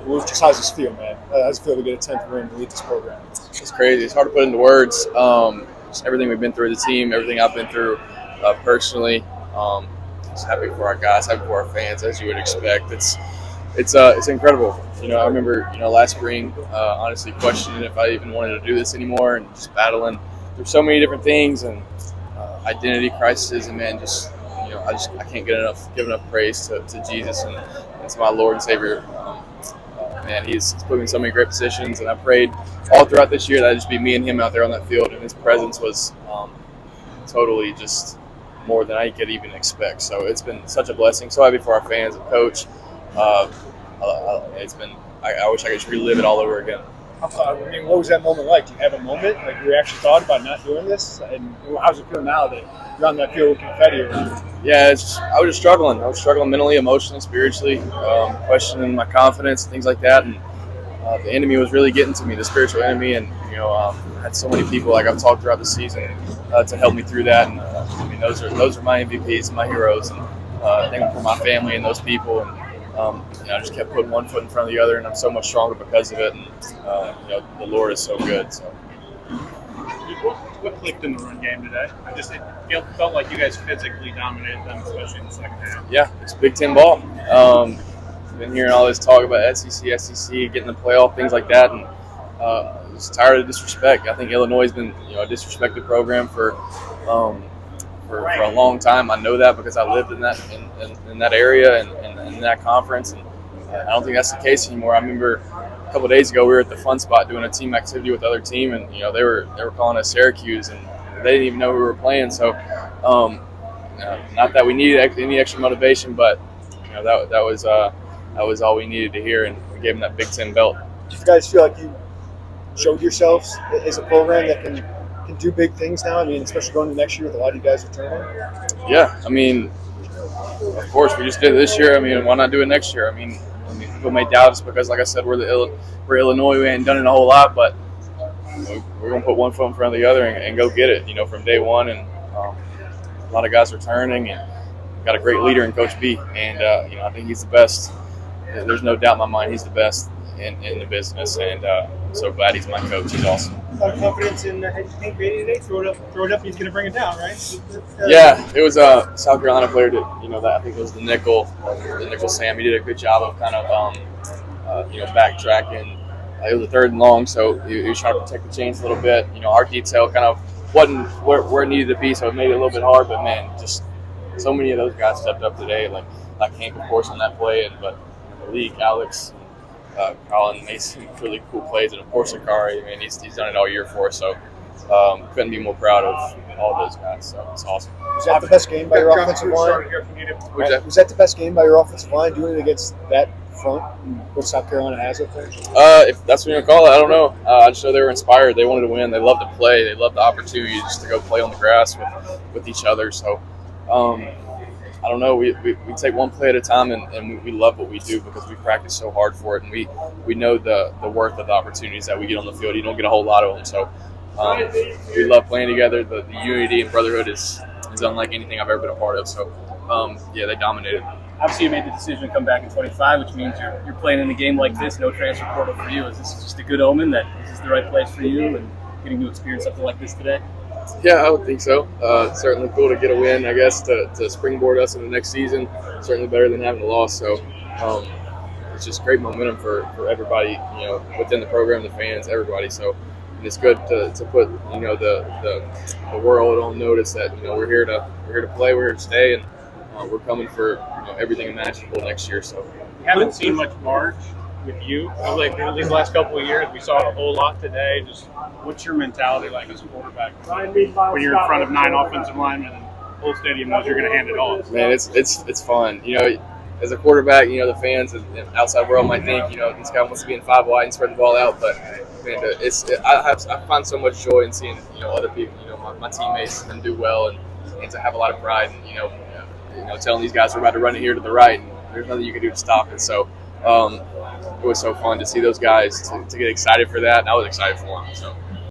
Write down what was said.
Just how does this feel, man? How does it feel to get a 10th win and lead this program? It's crazy. It's hard to put into words. Just everything we've been through as a team, everything I've been through personally. Just happy for our guys, happy for our fans, as you would expect. It's incredible. I remember last spring, honestly questioning if I even wanted to do this anymore, and just battling through so many different things and identity crises, and man, I can't give enough praise to Jesus and to my Lord and Savior. Man, he's put me in so many great positions, and I prayed all throughout this year that I'd just be me and him out there on that field, and his presence was totally just more than I could even expect. So it's been such a blessing. So happy for our fans and coach. It's been. I wish I could just relive it all over again. What was that moment like? Do you have a moment like you actually thought about not doing this? And how does it feel now that you're on that field with confetti around? Yeah, I was just struggling. I was struggling mentally, emotionally, spiritually, questioning my confidence, things like that. And the enemy was really getting to me, the spiritual enemy. And I had so many people, like I've talked throughout the season, to help me through that. And those are my MVPs, my heroes, and thankful for my family and those people. And I just kept putting one foot in front of the other, and I'm so much stronger because of it. And the Lord is so good. So. What clicked in the run game today? It felt like you guys physically dominated them, especially in the second half. Yeah, it's Big Ten ball. Been hearing all this talk about SEC, getting the playoff, things like that, and just tired of disrespect. I think Illinois has been a disrespected program for a long time. I know that because I lived in that area and in that conference, and I don't think that's the case anymore. I remember a couple of days ago we were at the Fun Spot doing a team activity with the other team, and they were calling us Syracuse, and they didn't even know we were playing. So not that we needed any extra motivation, but that was all we needed to hear, and we gave them that Big Ten belt. Do you guys feel like you showed yourselves as a program that can do big things now? I mean, especially going to next year with a lot of you guys returning. Yeah, of course we just did it this year. Why not do it next year? People may doubt us because, like I said, we're Illinois. We ain't done it a whole lot, but we're gonna put one foot in front of the other and go get it. From day one, and a lot of guys returning, and got a great leader in Coach B, and I think he's the best. There's no doubt in my mind he's the best in the business, and I'm so glad he's my coach. He's awesome. A lot of confidence in Hank Beatty today. Throw it up. He's going to bring it down, right? Yeah, it was a South Carolina player that I think it was the nickel Sam. He did a good job of kind of backtracking. It was a 3rd and long, so he was trying to protect the chains a little bit. Our detail kind of wasn't where it needed to be, so it made it a little bit hard. But man, just so many of those guys stepped up today, like Hank, of course, on that play, but Malik, Alex, Colin, Mason, really cool plays, and of course Akari. He's done it all year for us, so couldn't be more proud of all those guys. So it's awesome. Was that the best game by your offensive line? Was that the best game by your offensive line, doing it against that front, what South Carolina has up there? If that's what you're gonna call it, I don't know. I just know they were inspired. They wanted to win. They loved to play. They loved the opportunity just to go play on the grass with each other. So. I don't know. We take one play at a time, and we love what we do because we practice so hard for it, and we know the worth of the opportunities that we get on the field. You don't get a whole lot of them, so we love playing together. The unity and brotherhood is unlike anything I've ever been a part of. So they dominated. Obviously, you made the decision to come back in 25, which means you're playing in a game like this. No transfer portal for you. Is this just a good omen that this is the right place for you and getting to experience something like this today? Yeah, I would think so. Certainly cool to get a win, I guess, to springboard us in the next season. Certainly better than having a loss. So it's just great momentum for everybody, within the program, the fans, everybody. So it's good to put, the world on notice that we're here to play, we're here to stay, and we're coming for everything imaginable next year. So we haven't seen much March with you. Like these last couple of years, we saw it a whole lot today. Just what's your mentality like as a quarterback when you're in front of 9 offensive linemen and the whole stadium knows you're going to hand it off? Man, it's fun. As a quarterback, the fans and outside world might think, this guy wants to be in 5 wide and spread the ball out, but man, I find so much joy in seeing other people, my teammates, and do well, and to have a lot of pride, and telling these guys we're about to run it here to the right, and there's nothing you can do to stop it. So. It was so fun to see those guys to get excited for that, and I was excited for them. So.